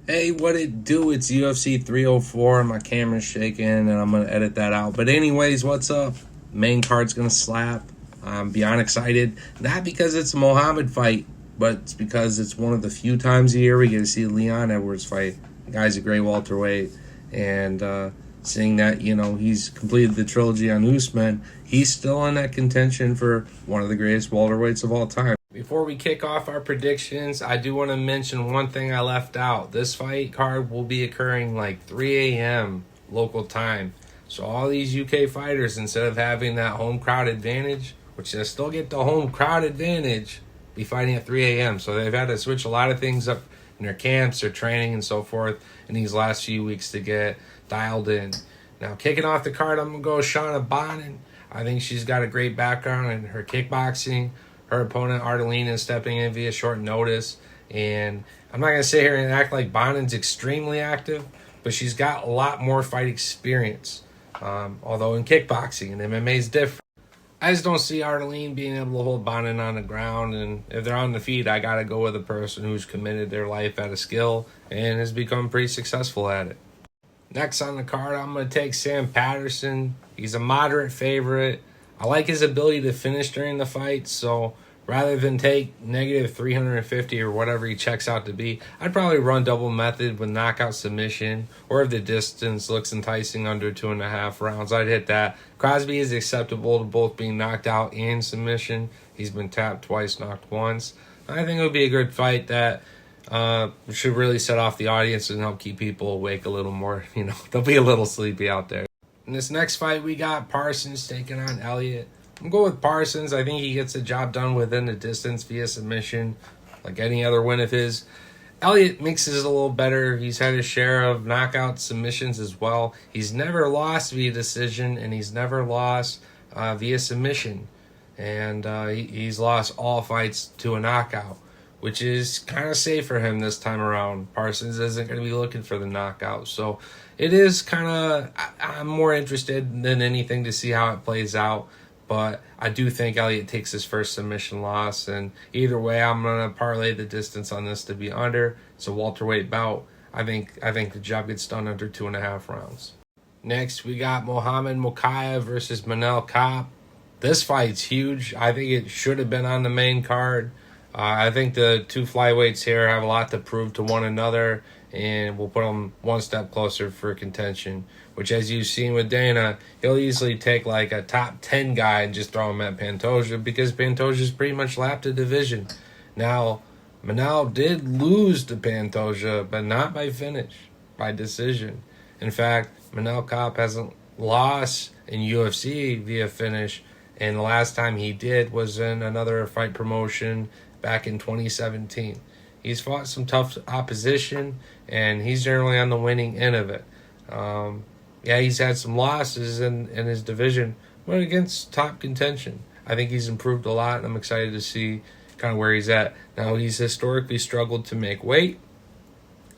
Hey, what it do? It's UFC 304. My camera's shaking, and I'm gonna edit that out. But anyways, what's up? Main card's gonna slap. I'm beyond excited. Not because it's a Muhammad fight, but it's because it's one of the few times a year we get to see Leon Edwards fight. The guy's a great welterweight, and seeing that he's completed the trilogy on Usman, he's still in that contention for one of the greatest welterweights of all time. Before we kick off our predictions, I do want to mention one thing I left out. This fight card will be occurring like 3 a.m. local time. So all these UK fighters, instead of having that home crowd advantage, which they still get the home crowd advantage, be fighting at 3 a.m. So they've had to switch a lot of things up in their camps, their training, and so forth in these last few weeks to get dialed in. Now, kicking off the card, I'm going to go Shauna Bonin. I think she's got a great background in her kickboxing. Her opponent, Artelene, is stepping in via short notice. And I'm not going to sit here and act like Bonin's extremely active, but she's got a lot more fight experience. Although in kickboxing and MMA is different. I just don't see Artelene being able to hold Bonin on the ground. And if they're on the feet, I got to go with a person who's committed their life at a skill and has become pretty successful at it. Next on the card, I'm going to take Sam Patterson. He's a moderate favorite. I like his ability to finish during the fight, so rather than take negative 350 or whatever he checks out to be, I'd probably run double method with knockout submission, or if the distance looks enticing under 2.5 rounds, I'd hit that. Crosby is acceptable to both being knocked out and submission. He's been tapped twice, knocked once. I think it would be a good fight that should really set off the audience and help keep people awake a little more. They'll be a little sleepy out there. In this next fight, we got Parsons taking on Elliott. I'm going with Parsons. I think he gets the job done within the distance via submission, like any other win of his. Elliott mixes a little better. He's had his share of knockout submissions as well. He's never lost via decision, and he's never lost via submission. And he's lost all fights to a knockout, which is kind of safe for him this time around. Parsons isn't going to be looking for the knockout. So it is kind of, I'm more interested than anything to see how it plays out. But I do think Elliott takes his first submission loss. And either way, I'm going to parlay the distance on this to be under. It's a welterweight bout. I think the job gets done under 2.5 rounds. Next, we got Mohamed Mokaev versus Manel Kape. This fight's huge. I think it should have been on the main card. I think the two flyweights here have a lot to prove to one another, and we'll put them one step closer for contention, which, as you've seen with Dana, he'll easily take like a top 10 guy and just throw him at Pantoja because Pantoja's pretty much lapped the division. Now, Manel did lose to Pantoja, but not by finish, by decision. In fact, Manel Kape hasn't lost in UFC via finish, and the last time he did was in another fight promotion back in 2017. He's fought some tough opposition, and he's generally on the winning end of it. He's had some losses in his division, but against top contention. I think he's improved a lot, and I'm excited to see kind of where he's at. Now, he's historically struggled to make weight,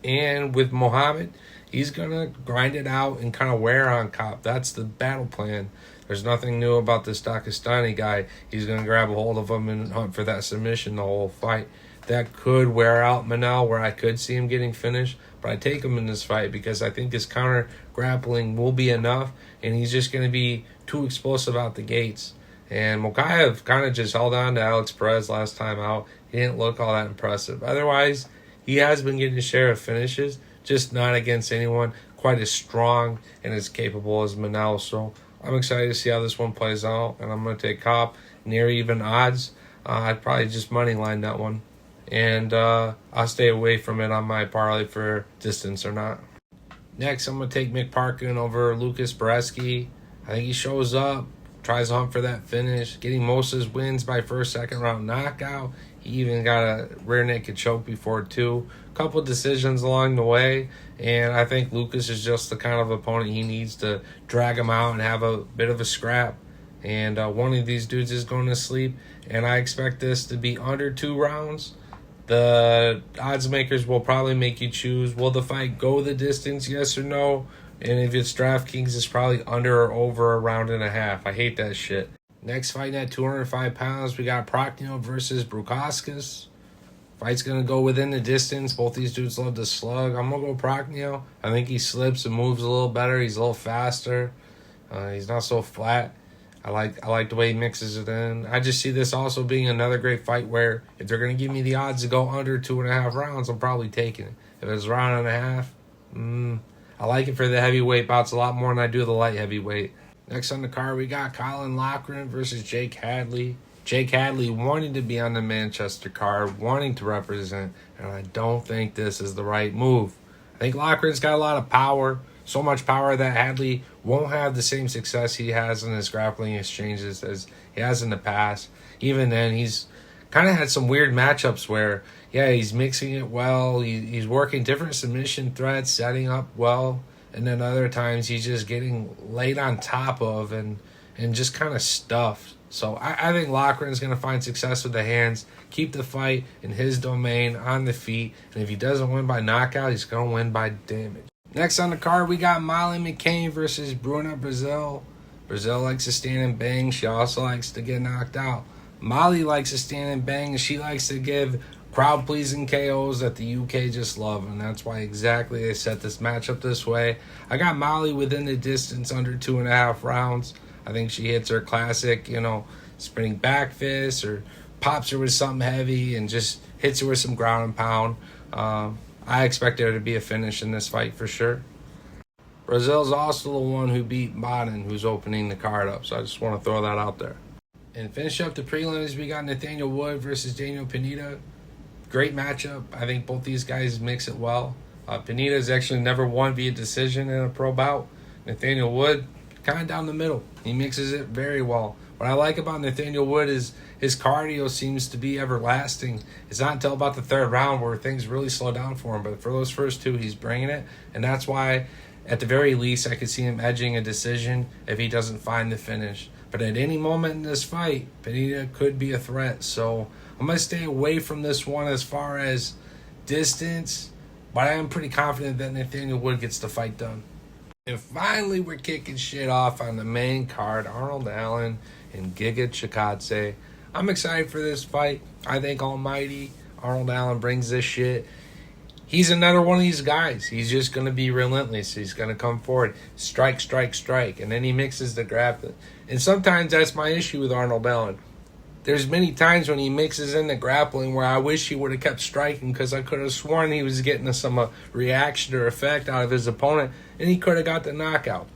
and with Mohammed, he's going to grind it out and kind of wear on Kape. That's the battle plan. There's nothing new about this Dagestani guy. He's going to grab a hold of him and hunt for that submission the whole fight. That could wear out Manel, where I could see him getting finished, but I take him in this fight because I think his counter grappling will be enough, and he's just going to be too explosive out the gates. And Mokaev kind of just held on to Alex Perez last time out. He didn't look all that impressive. Otherwise, he has been getting his share of finishes, just not against anyone quite as strong and as capable as Manel. So I'm excited to see how this one plays out, and I'm going to take Kape near even odds. I'd probably just money line that one. And I'll stay away from it on my parlay for distance or not. Next, I'm going to take Mick Parkin over Lucas Bereski. I think he shows up, tries to hunt for that finish, getting most of his wins by first, second round knockout. He even got a rear naked choke before too. A couple decisions along the way, and I think Lucas is just the kind of opponent he needs to drag him out and have a bit of a scrap. And one of these dudes is going to sleep, and I expect this to be under 2 rounds. The odds makers will probably make you choose, will the fight go the distance, yes or no? And if it's DraftKings, it's probably under or over a round and a half. I hate that shit. Next fight at 205 pounds, we got Prochnio versus Brukauskas. Fight's going to go within the distance. Both these dudes love to slug. I'm going to go Prochnio. I think he slips and moves a little better. He's a little faster. He's not so flat. I like the way he mixes it in. I just see this also being another great fight where if they're going to give me the odds to go under 2.5 rounds, I'm probably taking it. If it's a round and a half, I like it for the heavyweight bouts a lot more than I do the light heavyweight. Next on the card, we got Colin Loughran versus Jake Hadley. Jake Hadley wanting to be on the Manchester card, wanting to represent, and I don't think this is the right move. I think Loughran's got a lot of power, so much power that Hadley won't have the same success he has in his grappling exchanges as he has in the past. Even then, he's kind of had some weird matchups where, yeah, he's mixing it well, he's working different submission threats, setting up well, and then other times he's just getting laid on top of and just kind of stuffed. So I think Loughran's going to find success with the hands, keep the fight in his domain, on the feet, and if he doesn't win by knockout, he's going to win by damage. Next on the card, we got Molly McCain versus Bruna Brazil. Brazil likes to stand and bang. She also likes to get knocked out. Molly likes to stand and bang, and she likes to give crowd-pleasing KOs that the UK just love, and that's why exactly they set this matchup this way. I got Molly within the distance under 2.5 rounds. I think she hits her classic, spinning back fist or pops her with something heavy and just hits her with some ground and pound. I expect there to be a finish in this fight for sure. Brazil's also the one who beat Baden, who's opening the card up, so I just want to throw that out there. And finish up the prelims, we got Nathaniel Wood versus Daniel Pineda. Great matchup. I think both these guys mix it well. Pineda's actually never won via decision in a pro bout. Nathaniel Wood, kind of down the middle. He mixes it very well. What I like about Nathaniel Wood is his cardio seems to be everlasting. It's not until about the third round where things really slow down for him. But for those first two, he's bringing it. And that's why, at the very least, I could see him edging a decision if he doesn't find the finish. But at any moment in this fight, Pineda could be a threat. So I'm going to stay away from this one as far as distance. But I am pretty confident that Nathaniel Wood gets the fight done. And finally, we're kicking shit off on the main card. Arnold Allen and Giga Chikadze. I'm excited for this fight. I think almighty Arnold Allen brings this shit. He's another one of these guys. He's just going to be relentless. He's going to come forward, strike, strike, strike, and then he mixes the grappling. And sometimes that's my issue with Arnold Allen. There's many times when he mixes in the grappling where I wish he would have kept striking because I could have sworn he was getting some reaction or effect out of his opponent, and he could have got the knockout.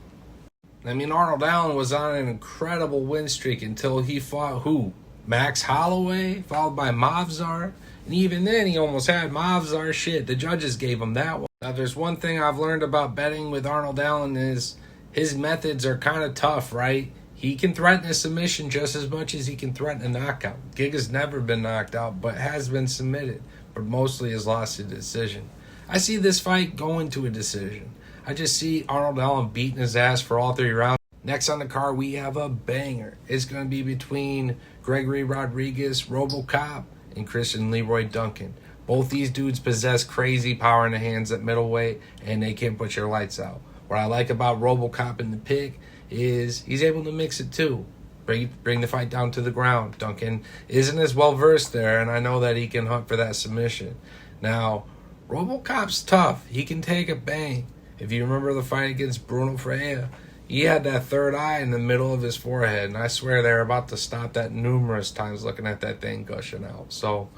I mean, Arnold Allen was on an incredible win streak until he fought who? Max Holloway, followed by Movsar. And even then, he almost had Movsar. Shit, the judges gave him that one. Now, there's one thing I've learned about betting with Arnold Allen is his methods are kind of tough, right? He can threaten a submission just as much as he can threaten a knockout. Giga's never been knocked out, but has been submitted, but mostly has lost a decision. I see this fight going to a decision. I just see Arnold Allen beating his ass for all 3 rounds. Next on the card, we have a banger. It's going to be between Gregory Rodriguez, RoboCop, and Christian Leroy Duncan. Both these dudes possess crazy power in the hands at middleweight, and they can put your lights out. What I like about RoboCop in the pick is he's able to mix it too. Bring the fight down to the ground. Duncan isn't as well versed there, and I know that he can hunt for that submission. Now, RoboCop's tough. He can take a bang. If you remember the fight against Bruno Freire, he had that third eye in the middle of his forehead, and I swear they're about to stop that numerous times looking at that thing gushing out. So,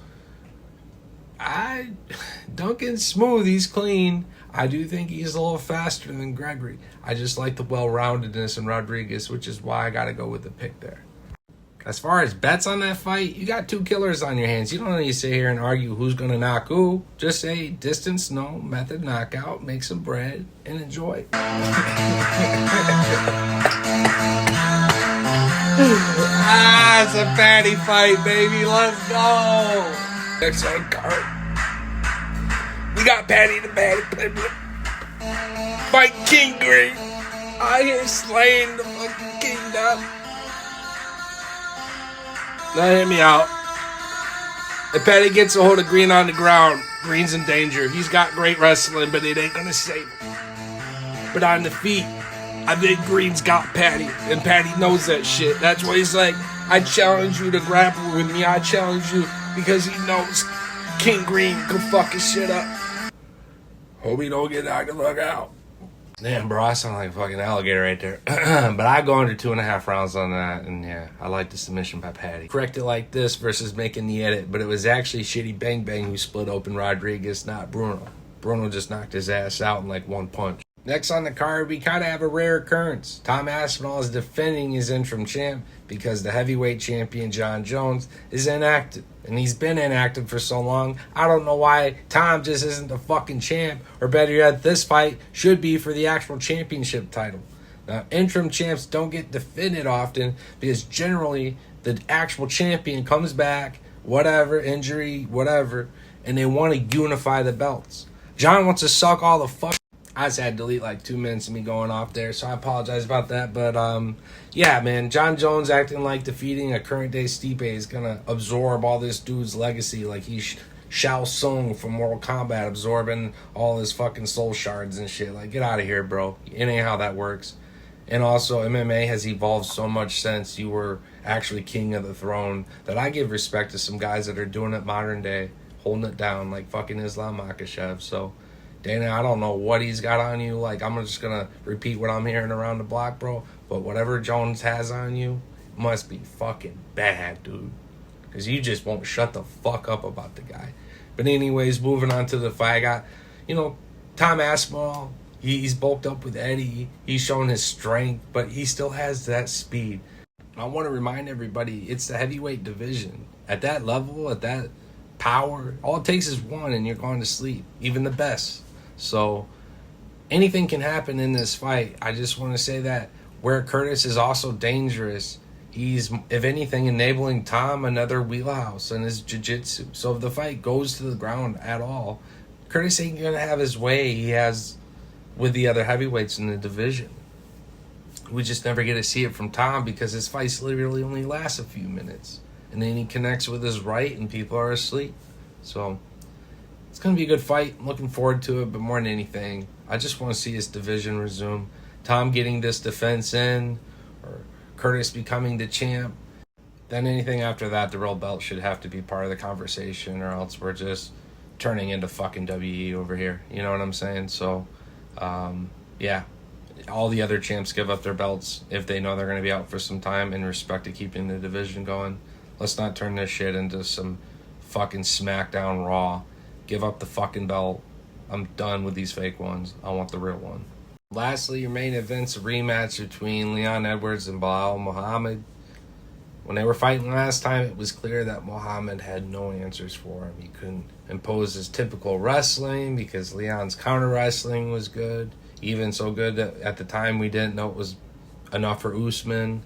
Duncan's smooth. He's clean. I do think he's a little faster than Gregory. I just like the well-roundedness in Rodriguez, which is why I got to go with the pick there. As far as bets on that fight, you got 2 killers on your hands. You don't need to sit here and argue who's going to knock who. Just say distance, no, method, knockout, make some bread, and enjoy. It's a fatty fight, baby. Let's go. Next on card, we got Patty the Batty Pimlet. Fight King Green. I here slaying the fucking kingdom. Now hear me out. If Patty gets a hold of Green on the ground, Green's in danger. He's got great wrestling, but it ain't gonna save him. But on the feet, I think Green's got Patty, and Patty knows that shit. That's why he's like, I challenge you to grapple with me. I challenge you because he knows King Green, come fuck his shit up. Hope he don't get knocked the fuck out. Damn, bro, I sound like a fucking alligator right there. But I go under 2.5 rounds on that, and yeah, I like the submission by Patty. Correct it like this versus making the edit, but it was actually Shitty Bang Bang who split open Rodriguez, not Bruno. Bruno just knocked his ass out in like one punch. Next on the card, we kind of have a rare occurrence. Tom Aspinall is defending his interim champ because the heavyweight champion, John Jones, is inactive. And he's been inactive for so long, I don't know why Tom just isn't the fucking champ. Or better yet, this fight should be for the actual championship title. Now, interim champs don't get defended often because generally the actual champion comes back, whatever, injury, whatever, and they want to unify the belts. John wants to suck all the fuck. I just had to delete like 2 minutes of me going off there, so I apologize about that. But, yeah, man, John Jones acting like defeating a current-day Stipe is going to absorb all this dude's legacy like he's Shao Tsung from Mortal Kombat absorbing all his fucking soul shards and shit. Like, get out of here, bro. It ain't how that works. And also, MMA has evolved so much since you were actually king of the throne that I give respect to some guys that are doing it modern day, holding it down like fucking Islam Makhachev. So, Dana, I don't know what he's got on you. Like, I'm just going to repeat what I'm hearing around the block, bro. But whatever Jones has on you must be fucking bad, dude. Because you just won't shut the fuck up about the guy. But anyways, moving on to the fight. I got, Tom Aspinall. He's bulked up with Eddie. He's shown his strength, but he still has that speed. I want to remind everybody, it's the heavyweight division. At that level, at that power, all it takes is one and you're going to sleep. Even the best. So anything can happen in this fight. I just want to say that where Curtis is also dangerous, he's, if anything, enabling Tom another wheelhouse in his jiu-jitsu. So if the fight goes to the ground at all, Curtis ain't going to have his way he has with the other heavyweights in the division. We just never get to see it from Tom because his fights literally only last a few minutes. And then he connects with his right and people are asleep. So it's going to be a good fight. I'm looking forward to it, but more than anything, I just want to see his division resume. Tom getting this defense in, or Curtis becoming the champ. Then anything after that, the real belt should have to be part of the conversation, or else we're just turning into fucking WE over here. You know what I'm saying? So, yeah. All the other champs give up their belts if they know they're going to be out for some time in respect to keeping the division going. Let's not turn this shit into some fucking SmackDown Raw. Give up the fucking belt. I'm done with these fake ones. I want the real one. Lastly, your main event's a rematch between Leon Edwards and Bilal Muhammad. When they were fighting last time, it was clear that Muhammad had no answers for him. He couldn't impose his typical wrestling because Leon's counter wrestling was good. Even so good that at the time we didn't know it was enough for Usman.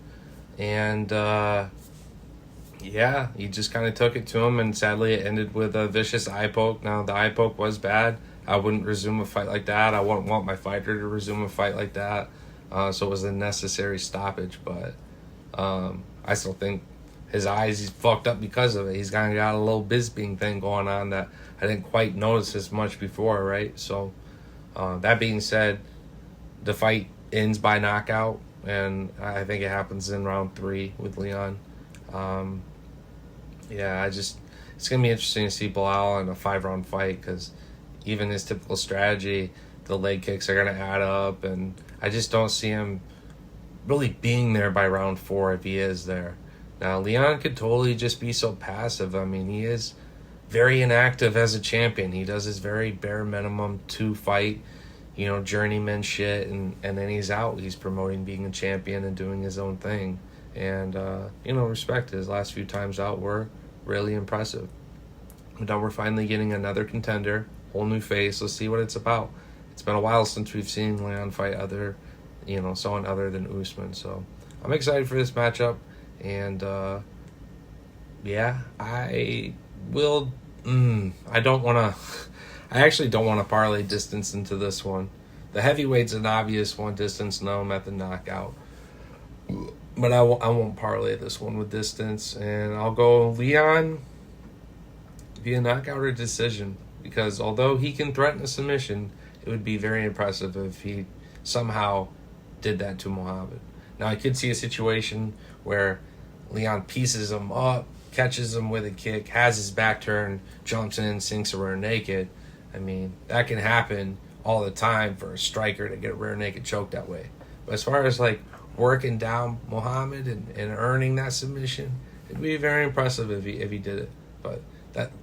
And, yeah, he just kind of took it to him, and sadly it ended with a vicious eye poke. Now, the eye poke was bad. I wouldn't resume a fight like that. I wouldn't want my fighter to resume a fight like that. So it was a necessary stoppage, but I still think his eyes, he's fucked up because of it. He's kind of got a little Bisping thing going on that I didn't quite notice as much before, right? So that being said, the fight ends by knockout, and I think it happens in round 3 with Leon. Yeah, it's going to be interesting to see Bilal in a 5-round fight because even his typical strategy, the leg kicks are going to add up, and I just don't see him really being there by round 4 if he is there. Now, Leon could totally just be so passive. I mean, he is very inactive as a champion. He does his very bare minimum 2-fight, journeyman shit, and then he's out. He's promoting being a champion and doing his own thing. And, respect his last few times out were really impressive. But now we're finally getting another contender, whole new face. Let's see what it's about. It's been a while since we've seen Leon fight someone other than Usman. So I'm excited for this matchup. And, yeah, I actually don't want to parlay distance into this one. The heavyweight's an obvious one, distance no, method knockout. But I won't parlay this one with distance, and I'll go Leon via knockout or decision, because although he can threaten a submission, it would be very impressive if he somehow did that to Muhammad. Now, I could see a situation where Leon pieces him up, catches him with a kick, has his back turned, jumps in, sinks a rear naked. I mean, that can happen all the time for a striker to get a rear naked choke that way. But as far as like working down Muhammad and earning that submission, it'd be very impressive if he did it. But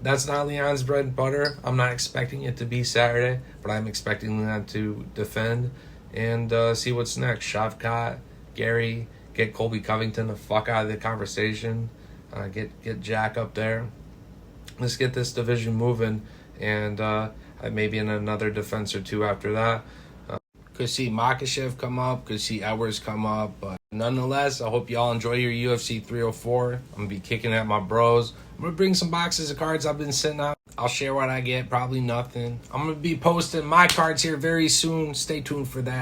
that's not Leon's bread and butter. I'm not expecting it to be Saturday, but I'm expecting Leon to defend and see what's next. Shavkat, Gary, get Colby Covington the fuck out of the conversation. Get Jack up there. Let's get this division moving, and maybe in another defense or two after that. Could see Makhachev come up, could see Edwards come up, but nonetheless, I hope y'all enjoy your UFC 304. I'm going to be kicking at my bros. I'm going to bring some boxes of cards I've been sitting out. I'll share what I get, probably nothing. I'm going to be posting my cards here very soon. Stay tuned for that.